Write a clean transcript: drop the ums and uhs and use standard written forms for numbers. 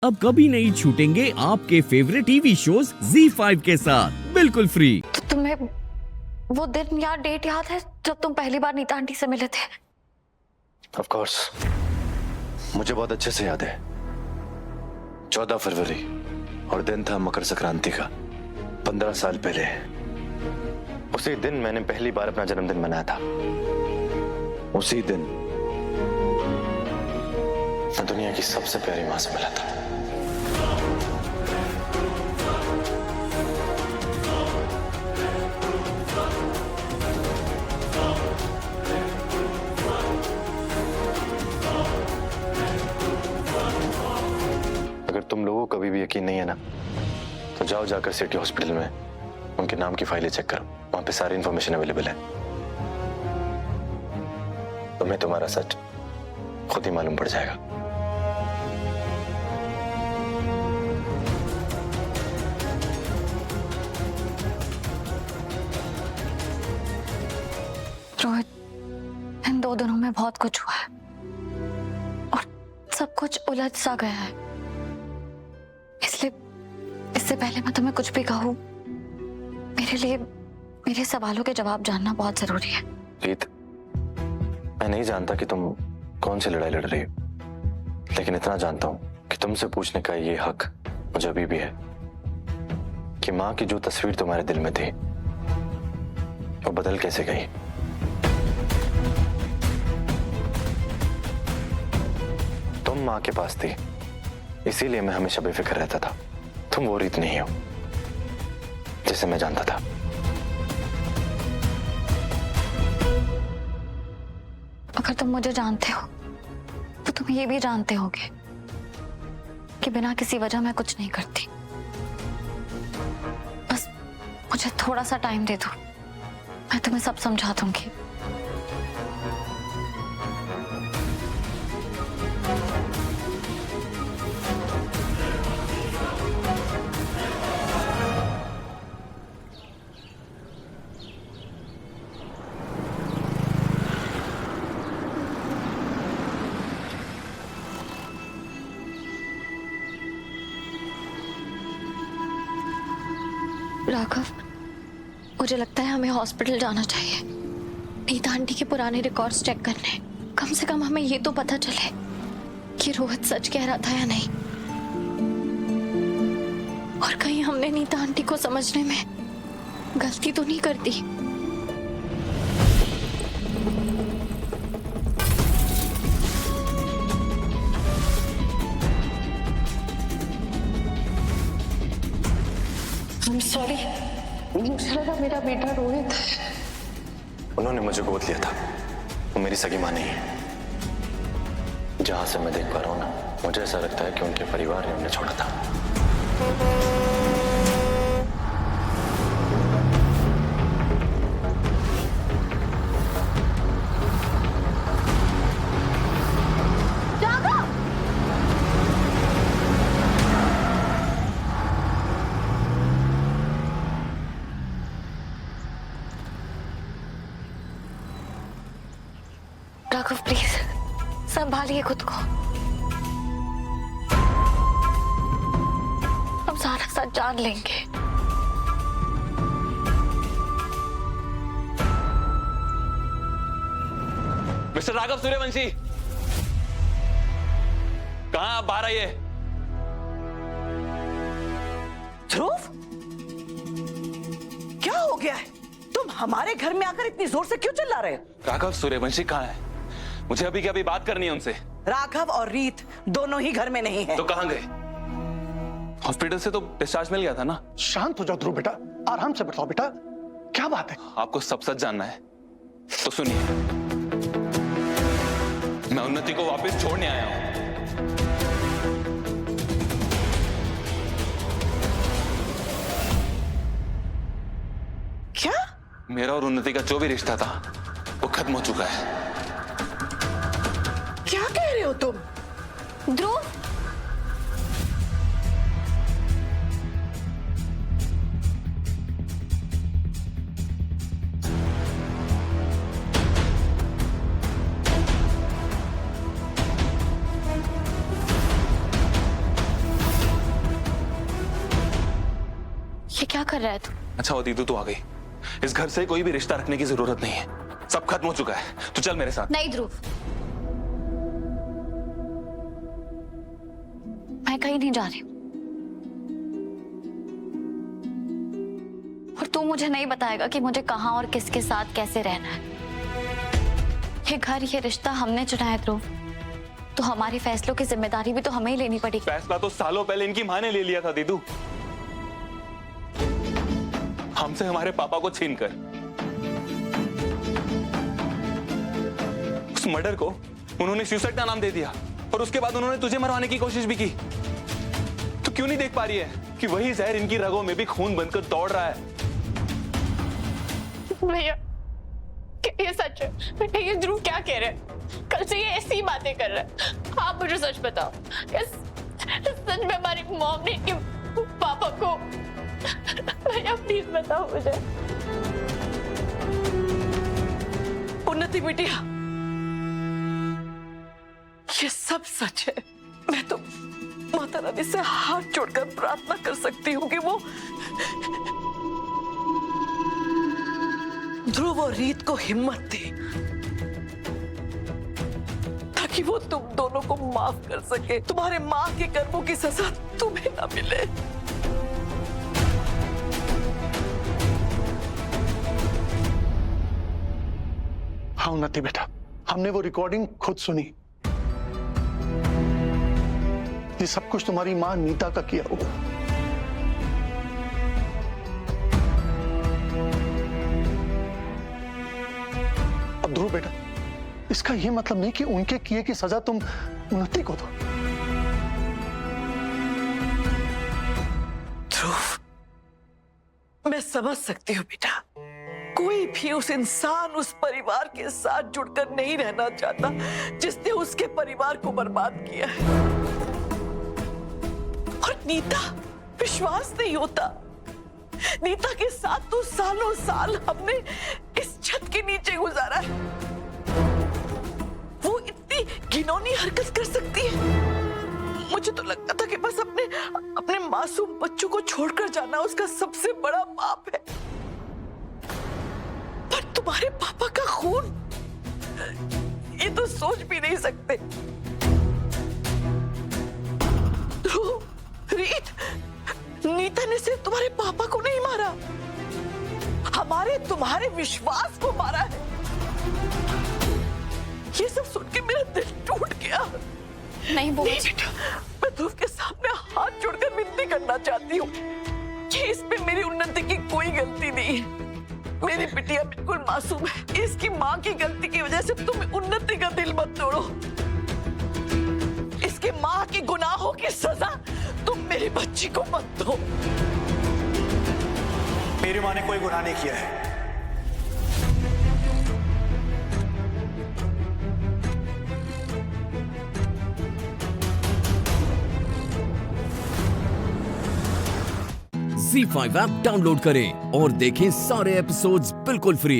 अब कभी नहीं छूटेंगे आपके फेवरेट टीवी शोज ZEE5 के साथ बिल्कुल फ्री। तो तुम्हें वो दिन या डेट याद है जब तुम पहली बार नीता आंटी से मिले थे? ऑफ कोर्स, मुझे बहुत अच्छे से याद है। 14 फरवरी और दिन था मकर संक्रांति का, 15 साल पहले। उसी दिन मैंने पहली बार अपना जन्मदिन मनाया था। उसी दिन मैं दुनिया की सबसे प्यारी मां से मिला था। अगर तुम लोगों को कभी भी यकीन नहीं है ना, तो जाओ जाकर सिटी हॉस्पिटल में उनके नाम की फाइलें चेक करो। वहां पे सारी इंफॉर्मेशन अवेलेबल है। तुम्हें तुम्हारा सच खुद ही मालूम पड़ जाएगा। रोहित, इन 2 दिनों में बहुत कुछ हुआ है और सब कुछ उलझ सा गया है। इसलिए इससे पहले मैं तुम्हें कुछ भी कहूं, मेरे लिए मेरे सवालों के जवाब जानना बहुत जरूरी है। रीत, मैं नहीं जानता कि तुम कौन सी लड़ाई लड़ रही हो, लेकिन इतना जानता हूं कि तुमसे पूछने का ये हक मुझे अभी भी है कि मां की जो तस्वीर तुम्हारे दिल में थी वो बदल कैसे गई। तुम मां के पास थी, इसीलिए मैं हमेशा बेफिक्र रहता था। तुम वो रीत नहीं हो जिसे मैं जानता था। अगर तुम मुझे जानते हो तो तुम ये भी जानते होगे कि बिना किसी वजह मैं कुछ नहीं करती। बस मुझे थोड़ा सा टाइम दे दो, मैं तुम्हें सब समझा दूंगी। राघव, मुझे लगता है हमें हॉस्पिटल जाना चाहिए, नीता आंटी के पुराने रिकॉर्ड्स चेक करने। कम से कम हमें ये तो पता चले कि रोहित सच कह रहा था या नहीं, और कहीं हमने नीता आंटी को समझने में गलती तो नहीं कर दी। सॉरी, मुझे लगा मेरा बेटा रोहित। उन्होंने मुझे गोद लिया था, वो मेरी सगी मां नहीं है। जहां से मैं देख पा रहा हूं ना, मुझे ऐसा लगता है कि उनके परिवार ने उन्हें छोड़ा था। राघव प्लीज संभालिए खुद को, हम सारा सच जान लेंगे। मिस्टर राघव सूर्यवंशी, कहां आप? बाहर आइए। ध्रुव, क्या हो गया है? तुम हमारे घर में आकर इतनी जोर से क्यों चिल्ला रहे हो? राघव सूर्यवंशी कहां है? मुझे अभी क्या अभी बात करनी है उनसे। राघव और रीत दोनों ही घर में नहीं है। तो कहां गए? हॉस्पिटल से तो डिस्चार्ज मिल गया था ना। शांत हो जाओ ध्रुव बेटा, आराम से बताओ बेटा, क्या बात है? आपको सब सच जानना है तो सुनिए, मैं उन्नति को वापस छोड़ने आया हूं। क्या? मेरा और उन्नति का जो भी रिश्ता था वो खत्म हो चुका है। क्या कह रहे हो तुम? ध्रुव, ये क्या कर रहा है तू? अच्छा वो दीदू, तू आ गई। इस घर से कोई भी रिश्ता रखने की जरूरत नहीं है, सब खत्म हो चुका है। तू चल मेरे साथ। नहीं ध्रुव, मैं कहीं नहीं जा रही हूं। और तू मुझे नहीं बताएगा कि मुझे कहां और किसके साथ कैसे रहना है। ये घर, ये रिश्ता हमने चुना है ध्रुव, तो हमारे फैसलों की जिम्मेदारी भी तो हमें ही लेनी पड़ेगी। फैसला तो सालों पहले इनकी माँ ने ले लिया था दीदू, हमसे हमारे पापा को छीनकर। उस मर्डर को उन्होंने सुसाइड का नाम दे दिया, और उसके बाद उन्होंने तुझे मरवाने की कोशिश भी की। तो क्यों नहीं देख पा रही है कि वही जहर इनकी रगों में भी खून बनकर दौड़ रहा है? भैया, ये सच है? ये ध्रुव क्या कह रहे हैं? कल से ये ऐसी ही बातें कर रहा है। आप मुझे सच बताओ, सच में हमारी मॉम ने इनके पापा को? भैया प्लीज बताओ मुझे। उन्नति बिटिया, ये सब सच है। मैं तो माता रानी से हाथ जोड़कर प्रार्थना कर सकती हूँ कि वो ध्रुव और रीत को हिम्मत दे, ताकि वो तुम दोनों को माफ कर सके, तुम्हारे माँ के कर्मों की सजा तुम्हें ना मिले। हाँ उन्नति बेटा, हमने वो रिकॉर्डिंग खुद सुनी। ये सब कुछ तुम्हारी माँ नीता का किया हुआ। अब ध्रुव बेटा, इसका ये मतलब नहीं कि उनके किए की सजा तुम उन्नति को दो। ध्रुव, मैं समझ सकती हूँ बेटा, कोई भी उस इंसान, उस परिवार के साथ जुड़कर नहीं रहना चाहता जिसने उसके परिवार को बर्बाद किया है। और नीता, विश्वास नहीं होता। नीता के साथ तो सालों साल हमने इस छत के नीचे गुजारा है। वो इतनी घिनौनी हरकत कर सकती है? मुझे तो लगता था कि बस अपने मासूम बच्चों को छोड़कर जाना उसका सबसे बड़ा पाप है। पर तुम्हारे पापा का खून, ये तो सोच भी नहीं सकते। ध्रुव, रीत, नीता ने सिर्फ तुम्हारे पापा को नहीं मारा, हमारे तुम्हारे विश्वास को मारा है। ये सब सुन के मेरा दिल टूट गया। नहीं वो बेटा, मैं ध्रुव के सामने हाथ जोड़कर विनती करना चाहती हूँ कि इसमें मेरी उन्नति की कोई गलती नहीं है। मेरी बिटिया बिल्कुल मासूम है। इसकी माँ की गलती की वजह से तुम उन्नति का दिल मत तोड़ो। इसके माँ के गुनाहों की सजा तुम मेरी बच्ची को मत दो। मेरी माँ ने कोई गुनाह नहीं किया है। Z5 ऐप डाउनलोड करें और देखें सारे एपिसोड्स बिल्कुल फ्री।